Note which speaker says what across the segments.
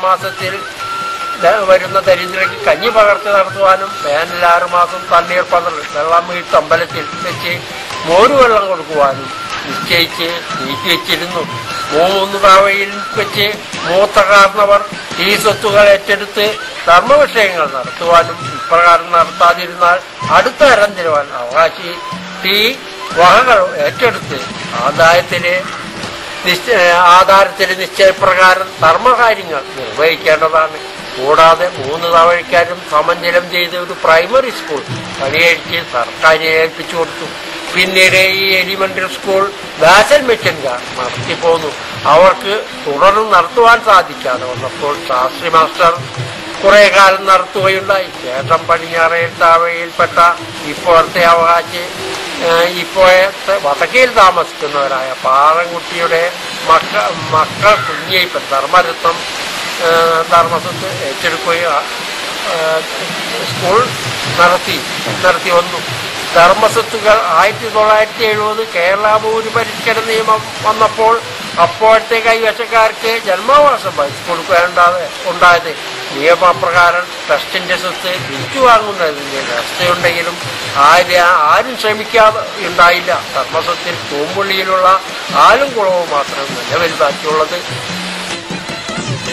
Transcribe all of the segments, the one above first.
Speaker 1: മാസത്തിൽ വരുന്ന ദരിദ്രർക്ക് കഞ്ഞി പകർത്തി നടത്തുവാനും വേനൽ 6 മാസം തണ്ണീർപ്പന്തൽ വെള്ളം വീട്ടമ്പലത്തിൽ വെച്ച് മോരുവെള്ളം കൊടുക്കുവാനും നിശ്ചയിച്ച് നീക്കിവെച്ചിരുന്നു. 3 തവണയിൽ വെച്ച് മൂത്ത കാരണവർ ഈ സ്വത്തുകൾ ഏറ്റെടുത്ത് ധർമ്മവിഷയങ്ങൾ നടത്തുവാനും ഇപ്രകാരം നടത്താതിരുന്നാൽ അടുത്ത തരം തരുവാൻ അവകാശി ഈ വകകൾ ഏറ്റെടുത്ത് ആധാരത്തിലെ നിശ്ചയപ്രകാരം ധർമ്മകാര്യങ്ങൾ നിർവഹിക്കേണ്ടതാണ്. കൂടാതെ 3 തവണക്കാരും സമഞ്ജലം ചെയ്ത് ഒരു പ്രൈമറി സ്കൂൾ പണിയഴിച്ച് സർക്കാരിനെ ഏൽപ്പിച്ചു കൊടുത്തു. പിന്നീട് ഈ എലിമെന്ററി സ്കൂൾ വാസൽ മിഷൻകാർ നടത്തിപ്പോന്നു. അവർക്ക് തുടർന്ന് നടത്തുവാൻ സാധിക്കാതെ വന്നപ്പോൾ ശാസ്ത്രി മാസ്റ്റർ കുറെ കാലം നടത്തുകയുണ്ടായി. ശേഷം പടിഞ്ഞാറേൽ താവഴിയിൽപ്പെട്ട ഇപ്പോഴത്തെ അവകാശി ഇപ്പോഴത്തെ വടക്കയിൽ താമസിക്കുന്നവരായ പാറൻകുട്ടിയുടെ മക്കൾ കുഞ്ഞിയപ്പൻ ധർമ്മസ്വത്ത് ഏറ്റെടുക്കുകയും സ്കൂൾ നടത്തി വന്നു. ധർമ്മസ്വത്തുകൾ 1970 കേരള ഭൂമി പരിഷ്കരണ നിയമം വന്നപ്പോൾ അപ്പോഴത്തെ കൈവശക്കാർക്ക് ജന്മാവകാശം ഉണ്ടായത്. നിയമപ്രകാരം ട്രസ്റ്റിന്റെ സ്വത്ത് തിരിച്ചു വാങ്ങുന്നതിന്റെ വ്യവസ്ഥയുണ്ടെങ്കിലും ആരും ശ്രമിക്കാതെ ഉണ്ടായില്ല. ധർമ്മസ്വത്തിൽ പൂമ്പുള്ളിയിലുള്ള ആലും കുളവും മാത്രം നിലവിൽ ബാക്കിയുള്ളത്.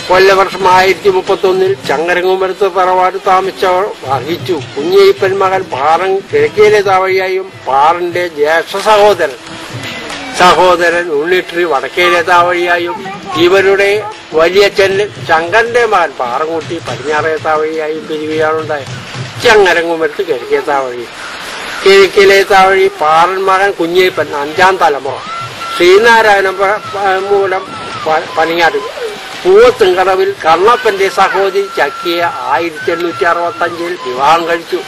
Speaker 1: കൊല്ലവർഷം 1031 ചങ്ങരങ്ങുമരത്ത് തറവാട് താമസിച്ചവർ വഹിച്ചു. കുഞ്ഞയ്യപ്പൻ മകൻ പാറൻ കിഴക്കേലെ താവഴിയായും പാറന്റെ ജ്യേഷ്ഠ സഹോദരൻ ഉണ്ണിട്രി വടക്കേലെ താവഴിയായും ഇവരുടെ വലിയച്ഛൻ ശങ്കരന്റെ മകൻ പാറൻകുട്ടി പടിഞ്ഞാറേ താവഴിയായും പിരിവുകയാണുണ്ടായത്. ചങ്ങരങ്ങുമരത്ത് കിഴക്കിലെ താവഴി പാറൻ മകൻ കുഞ്ഞയ്യപ്പൻ 5ാം തലമുറ ശ്രീനാരായണ മൂലം പണിയാട്. പൂവത്തുംകടവിൽ കണ്ണപ്പന്റെ സഹോദരി ചക്കിയെ 1865 വിവാഹം കഴിച്ചു.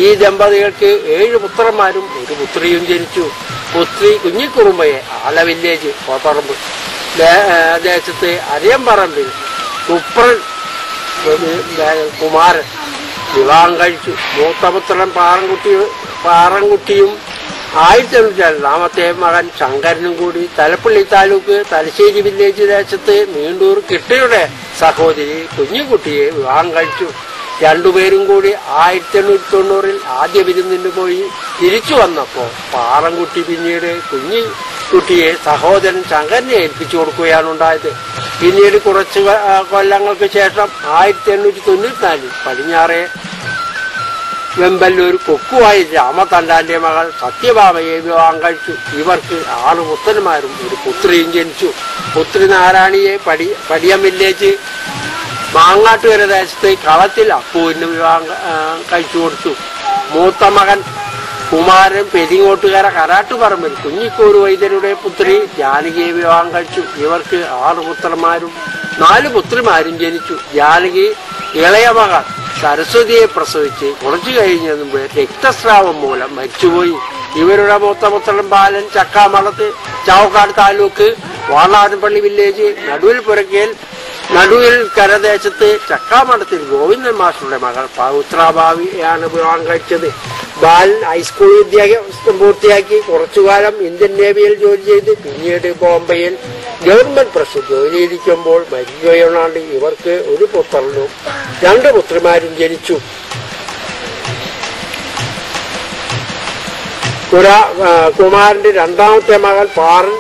Speaker 1: ഈ ദമ്പതികൾക്ക് 7 പുത്രന്മാരും 1 പുത്രിയും ജനിച്ചു. പുത്രി കുഞ്ഞിക്കുറുമ്പയെ ആല വില്ലേജ് കോത്തറമ്പ് ദേശത്ത് അരിയമ്പറമ്പിൽ കുപ്രൻ കുമാരൻ വിവാഹം കഴിച്ചു. മൂത്തപുത്രൻ പാറൻകുട്ടിയും 1902 മകൻ ശങ്കരനും കൂടി തലപ്പള്ളി താലൂക്ക് തലശ്ശേരി വില്ലേജ് ദേശത്ത് നീണ്ടൂർ കിട്ടിയുടെ സഹോദരി കുഞ്ഞുകുട്ടിയെ വിവാഹം കഴിച്ചു. 2 പേരും കൂടി 1890 ആദ്യ വിരുന്നിന് പോയി തിരിച്ചു വന്നപ്പോൾ പാറൻകുട്ടി പിന്നീട് കുഞ്ഞുകുട്ടിയെ സഹോദരൻ ശങ്കരനെ ഏൽപ്പിച്ചു കൊടുക്കുകയാണ് ഉണ്ടായത്. പിന്നീട് കുറച്ച് കൊല്ലങ്ങൾക്ക് ശേഷം 1894 പടിഞ്ഞാറേ വെമ്പല്ലൂർ കൊക്കുവായി രാമതണ്ടാന്റെ മകൾ സത്യഭാമയെ വിവാഹം കഴിച്ചു. ഇവർക്ക് 6 പുത്രന്മാരും 1 പുത്രിയും ജനിച്ചു. പുത്രി നാരായണിയെ പടിയം വില്ലേജ് മാങ്ങാട്ടുകര ദേശത്ത് കളത്തിൽ അപ്പുവിന് വിവാഹം കഴിച്ചു കൊടുത്തു. മൂത്ത മകൻ കുമാരൻ പെരിങ്ങോട്ടുകര കരാട്ടുപറമ്പിൽ കുഞ്ഞിക്കൂർ വൈദ്യരുടെ പുത്രി ജാനകിയെ വിവാഹം കഴിച്ചു. ഇവർക്ക് 6 പുത്രന്മാരും 4 പുത്രിമാരും ജനിച്ചു. ജാനകി ഇളയ മകൾ സരസ്വതിയെ പ്രസവിച്ച് കുറച്ചു കഴിഞ്ഞതിന് മുമ്പ് രക്തസ്രാവം മൂലം മരിച്ചുപോയി. ഇവരുടെ മൂത്തപുത്രൻ ബാലൻ ചക്കാമളത്ത് ചാവക്കാട് താലൂക്ക് വാളാരപ്പള്ളി വില്ലേജ് നടുവിൽ കരദേശത്ത് ചക്കാമഠത്തിൽ ഗോവിന്ദൻ മാസ്റ്ററുടെ മകൾ പൗത്രാഭാവിയാണ് വിവാഹം കഴിച്ചത്. ബാലൻ ഹൈസ്കൂൾ വിദ്യാഭ്യാസം പൂർത്തിയാക്കി കുറച്ചുകാലം ഇന്ത്യൻ നേവിയിൽ ജോലി ചെയ്ത് പിന്നീട് ബോംബെയിൽ ഗവൺമെന്റ് പ്രസ് ജോലിയിരിക്കുമ്പോൾ മരിക്കുകയാണ്. ഇവർക്ക് 1 പുത്രനും 2 പുത്രിമാരും ജനിച്ചു. കുമാരന്റെ 2ാമത്തെ മകൾ Paran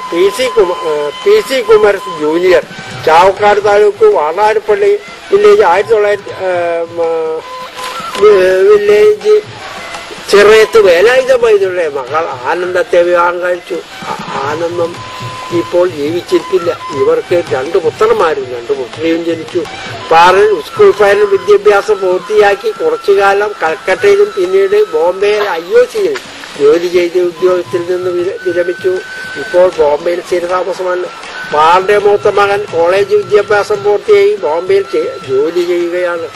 Speaker 1: P C Kumaran junior Chavakkad taluk Valarappalli village 1900 village Cheriyath Velayudha വൈദ്യരുടെ മകൾ ആനന്ദത്തെ വിവാഹം കഴിച്ചു. ആനന്ദം ഇപ്പോൾ ജീവിച്ചിരിക്കില്ല. ഇവർക്ക് 2 പുത്രന്മാരും 2 പുത്രിയും ജനിച്ചു. പാറൻ സ്കൂൾ ഫൈനൽ വിദ്യാഭ്യാസം പൂർത്തിയാക്കി കുറച്ചുകാലം കൽക്കട്ടയിലും പിന്നീട് ബോംബെയിൽ IOCയിൽ ജോലി ചെയ്ത് ഉദ്യോഗത്തിൽ നിന്ന് വിരമിച്ചു. ഇപ്പോൾ ബോംബെയിൽ സ്ഥിരതാമസമാണ്. പാറിന്റെ മൂത്ത മകൻ കോളേജ് വിദ്യാഭ്യാസം പൂർത്തിയായി ബോംബെയിൽ ജോലി ചെയ്യുകയാണ്.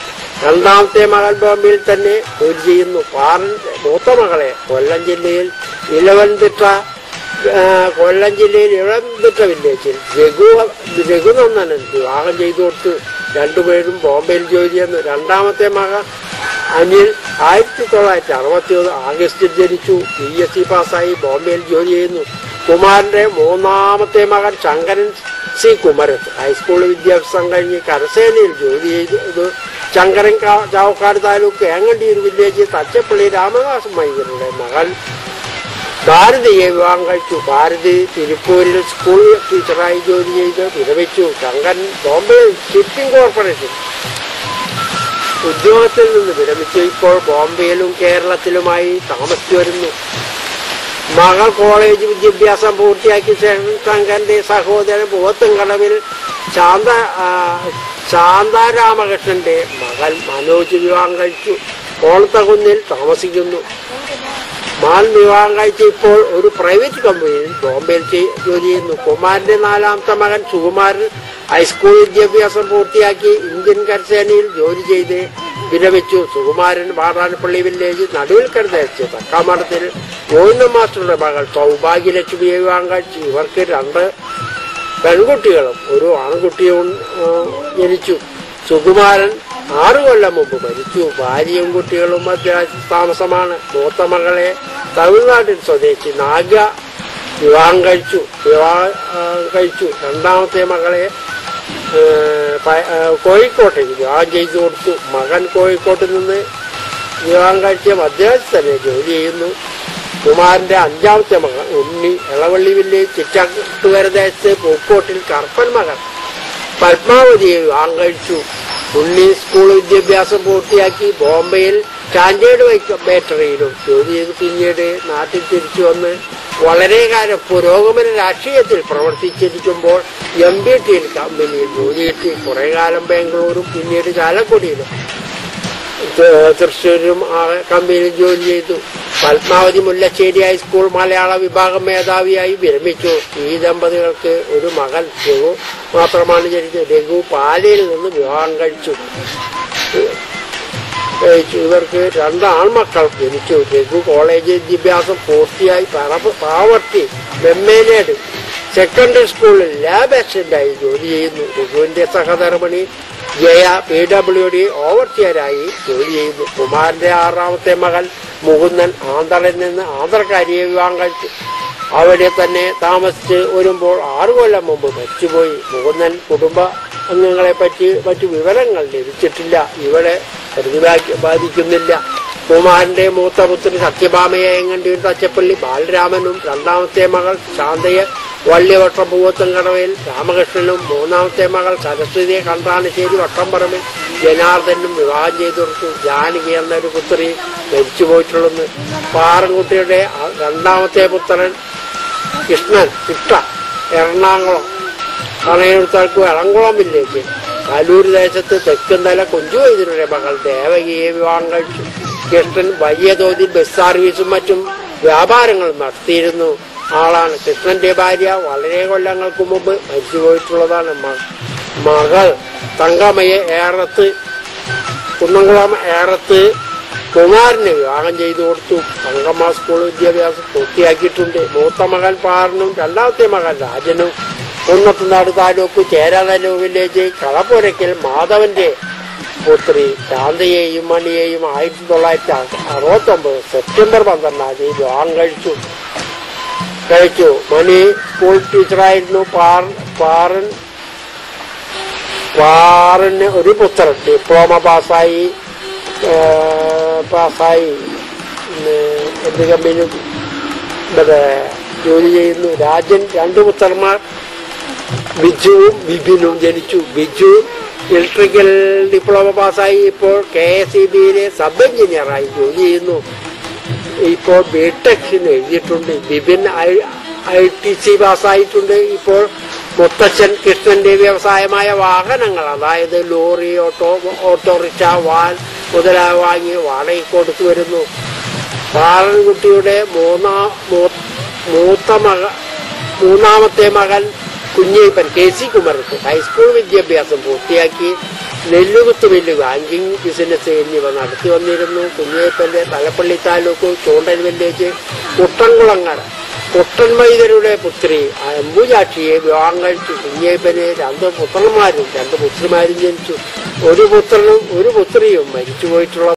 Speaker 1: 2ാമത്തെ മകൻ ബോംബെയിൽ തന്നെ ജോലി ചെയ്യുന്നു. പാറിന്റെ മൂത്ത മകളെ കൊല്ലം ജില്ലയിൽ ഇളവൻതിട്ട വില്ലേജിൽ രഘുനന്ദനൻ വിവാഹം ചെയ്തു കൊടുത്തു. 2 പേരും ബോംബെയിൽ ജോലി ചെയ്യുന്നു. 2ാമത്തെ മകൻ അനിൽ 1961 ആഗസ്റ്റിൽ ജനിച്ചു. PSC പാസ്സായി ബോംബെയിൽ ജോലി ചെയ്യുന്നു. കുമാരന്റെ മൂന്നാമത്തെ മകൻ ശങ്കരൻ സി കുമരത്ത് ഹൈസ്കൂൾ വിദ്യാഭ്യാസം കഴിഞ്ഞ് കരസേനയിൽ ജോലി ചെയ്തു. ശങ്കരൻ ചാവക്കാട് താലൂക്ക് ഏങ്ങണ്ടിയൂർ വില്ലേജ് തച്ചപ്പള്ളി രാമദാസൻ മൈകരുടെ മകൾ ഭാരതിയെ വിവാഹം കഴിച്ചു. ഭാരതി തിരുപ്പൂരിൽ സ്കൂൾ ടീച്ചറായി ജോലി ചെയ്ത് വിരമിച്ചു. ശങ്കരൻ ബോംബെ ഷിപ്പിംഗ് കോർപ്പറേഷൻ ഉദ്യോഗത്തിൽ നിന്ന് വിരമിച്ചു. ഇപ്പോൾ ബോംബെയിലും കേരളത്തിലുമായി താമസിച്ചു വരുന്നു. മകൾ കോളേജ് വിദ്യാഭ്യാസം പൂർത്തിയാക്കിയ ശേഷം ശങ്കരന്റെ സഹോദരൻ പൂവത്തുംകടവിൽ ശാന്താരാമകൃഷ്ണന്റെ മകൾ മനോജ് വിവാഹം കഴിച്ചു. കോളത്തകുന്നിൽ താമസിക്കുന്നു. മാൽ വിവാഹം കഴിച്ച ഇപ്പോൾ ഒരു പ്രൈവറ്റ് കമ്പനിയിൽ ബോംബെയിൽ ജോലി ചെയ്യുന്നു. കുമാരന്റെ നാലാമത്തെ മകൻ സുകുമാരൻ ഹൈസ്കൂൾ വിദ്യാഭ്യാസം പൂർത്തിയാക്കി ഇന്ത്യൻ കരസേനയിൽ ജോലി ചെയ്ത് വിരമിച്ചു. സുകുമാരൻ വാടാനപ്പള്ളി വില്ലേജ് നടുവിൽക്കര ദേശത്ത് തക്കാമഠത്തിൽ ഗോവിന്ദ മാസ്റ്ററുടെ മകൾ സൗഭാഗ്യലക്ഷ്മിയെ വിവാഹം കഴിച്ചു. ഇവർക്ക് 2 പെൺകുട്ടികളും ഒരു ആൺകുട്ടിയും ജനിച്ചു. സുകുമാരൻ 6 കൊല്ലം മുമ്പ് മരിച്ചു. ഭാര്യയും കുട്ടികളും മധ്യരാജ്യ താമസമാണ്. മൂത്ത മകളെ തമിഴ്നാട്ടിൽ സ്വദേശി നാഗ വിവാഹം കഴിച്ചു. രണ്ടാമത്തെ മകളെ കോഴിക്കോട്ടേക്ക് വിവാഹം ചെയ്തു കൊടുത്തു. മകൻ കോഴിക്കോട്ടിൽ നിന്ന് വിവാഹം കഴിച്ച മധ്യരാജ്യത്ത് തന്നെ ജോലി ചെയ്യുന്നു. കുമാരന്റെ 5ാമത്തെ മകൻ ഉണ്ണി എളവള്ളി വില്ലേജ് ചിറ്റാട്ടുകര ദേശത്ത് പൂക്കോട്ടിൽ കറുപ്പൻ മകൻ പത്മാവതിയെ വിവാഹം കഴിച്ചു. ഉണ്ണി സ്കൂൾ വിദ്യാഭ്യാസം പൂർത്തിയാക്കി ബോംബെയിൽ സ്റ്റാൻഡേർഡ് ബാറ്ററിയിലും ജോലി ചെയ്ത് പിന്നീട് നാട്ടിൽ തിരിച്ചു വന്ന് വളരെ കാലം പുരോഗമന രാഷ്ട്രീയത്തിൽ പ്രവർത്തിച്ചിരിക്കുമ്പോൾ MBT കമ്പനിയിൽ ജോലി കിട്ടി. കുറെ കാലം ബാംഗ്ലൂരും പിന്നീട് ചാലക്കുടിയിലും തൃശ്ശൂരും കമ്പനിയിൽ ജോലി ചെയ്തു. പത്മാവതി മുല്ലശ്ശേരി ഹൈസ്കൂൾ മലയാള വിഭാഗം മേധാവിയായി വിരമിച്ചു. ഈ ദമ്പതികൾക്ക് ഒരു മകൻ രഘു മാത്രമാണ് ജനിച്ചത്. രഘു പാലയിൽ നിന്ന് വിവാഹം കഴിച്ചു. ഇവർക്ക് 2 ആൺമക്കൾ ജനിച്ചു. രഘു കോളേജ് വിദ്യാഭ്യാസം പൂർത്തിയായി പാവർട്ടി മെമ്മേനേഡ് സെക്കൻഡറി സ്കൂളിൽ ലാബ് അസിസ്റ്റന്റായി ജോലി ചെയ്യുന്നു. രഘുവിന്റെ സഹധർമ്മിണി ജയ PWD ഓവർസിയറായി ജോലി ചെയ്യുന്നു. കുമാരന്റെ 6ാമത്തെ മകൻ മുകുന്ദൻ ആന്ധ്രയിൽ നിന്ന് ആന്ധ്രക്കാരിയെ വിവാഹം കഴിച്ചു. അവിടെ തന്നെ താമസിച്ച് വരുമ്പോൾ 6 കൊല്ലം മുമ്പ് മരിച്ചുപോയി. മുകുന്ദൻ കുടുംബ അംഗങ്ങളെ പറ്റി മറ്റു വിവരങ്ങൾ ലഭിച്ചിട്ടില്ല. ഇവിടെ പ്രതിപാദിക്കുന്നില്ല. കുമാരന്റെ മൂത്ത പുത്രി സത്യഭാമയെ ഏങ്ങണ്ടിയൂർ തച്ചപ്പള്ളി ബാലരാമനും 2ാമത്തെ മകൾ ശാന്തയെ വള്ളിവട്ടം പൂവത്തുംകടവയിൽ രാമകൃഷ്ണനും 3ാമത്തെ മകൾ സരസ്വതിയെ കണ്ടാണശ്ശേരി വട്ടംപറമ്പിൽ ജനാർദ്ദനും വിവാഹം ചെയ്തു കൊടുത്തു. ജാനകി എന്നൊരു പുത്രി മരിച്ചു പോയിട്ടുള്ളത്. പാറൻകുട്ടിയുടെ 2ാമത്തെ പുത്രൻ കൃഷ്ണൻ ഇട്ട എറണാകുളം കണയൂർത്താൽക്കു എളംകുളം വില്ലേജ് കലൂർ ദേശത്ത് തെക്കുംതല കുഞ്ചുവൈദ്യരുടെ മകൾ ദേവകിയെ വിവാഹം കഴിച്ചു. കൃഷ്ണൻ വലിയ തോതിൽ ബസ് സർവീസും മറ്റും വ്യാപാരങ്ങളും നടത്തിയിരുന്നു ആളാണ്. കൃഷ്ണന്റെ ഭാര്യ വളരെ കൊല്ലങ്ങൾക്ക് മുമ്പ് മരിച്ചുപോയിട്ടുള്ളതാണ്. മകൾ തങ്കമ്മയെ കുന്നംകുളം ഏറത്ത് കുമാരന് വിവാഹം ചെയ്തു കൊടുത്തു. തങ്കമ്മ സ്കൂൾ വിദ്യാഭ്യാസം പൂർത്തിയാക്കിയിട്ടുണ്ട്. മൂത്ത മകൻ പാറനും 2ാമത്തെ മകൻ രാജനും കുന്നത്തുനാട് താലൂക്ക് ചേരാനല്ലൂർ വില്ലേജ് കളപ്പുരയ്ക്കൽ മാധവന്റെ പുത്രി ശാന്തയെയും മണിയെയും 1969 സെപ്റ്റംബർ 12 വിവാഹം കഴിച്ചു. മണി സ്കൂൾ ടീച്ചറായിരുന്നു. പാറിന് ഒരു പുത്രൻ ഡിപ്ലോമ പാസ്സായി എന്ത് കമ്പനിയും ജോലി ചെയ്യുന്നു. രാജൻ 2 പുത്രന്മാർ ബിജുവും ബിബിനും ജനിച്ചു. ബിജു ഇലക്ട്രിക്കൽ ഡിപ്ലോമ പാസ്സായി ഇപ്പോൾ KSEBയിലെ സബ് എഞ്ചിനീയറായി ജോലി ചെയ്യുന്നു. ഇപ്പോൾ ബിടെക്സിന് എഴുതിയിട്ടുണ്ട്. ബിബിൻ ITC പാസ്സായിട്ടുണ്ട്. ഇപ്പോൾ മുത്തച്ഛൻ കൃഷ്ണന്റെ വ്യവസായമായ വാഹനങ്ങൾ, അതായത് ലോറി, ഓട്ടോറിക്ഷ, വാൻ മുതലായ വാങ്ങി വാടകയ്ക്ക് കൊടുത്തു വരുന്നു. പാറൻകുട്ടിയുടെ 3ാമത്തെ മകൻ കുഞ്ഞയ്യപ്പൻ KC കുമരത്ത് ഹൈസ്കൂൾ വിദ്യാഭ്യാസം പൂർത്തിയാക്കി. നെല്ലുകുത്ത് മില്ല്, ബാങ്കിങ് ബിസിനസ് എന്നിവ നടത്തി വന്നിരുന്നു. കുഞ്ഞയ്യപ്പന്റെ തലപ്പള്ളി താലൂക്ക് ചൂണ്ടൽ വില്ലേജ് കുട്ടൻകുളങ്ങര കുട്ടൻവൈദ്യരുടെ പുത്രി അമ്പുജാക്ഷിയെ വിവാഹം കഴിച്ചു. കുഞ്ഞയ്യപ്പന് 2 പുത്രന്മാരും 2 പുത്രിമാരും ജനിച്ചു. ഒരു പുത്രനും ഒരു പുത്രിയും മരിച്ചുപോയിട്ടുള്ള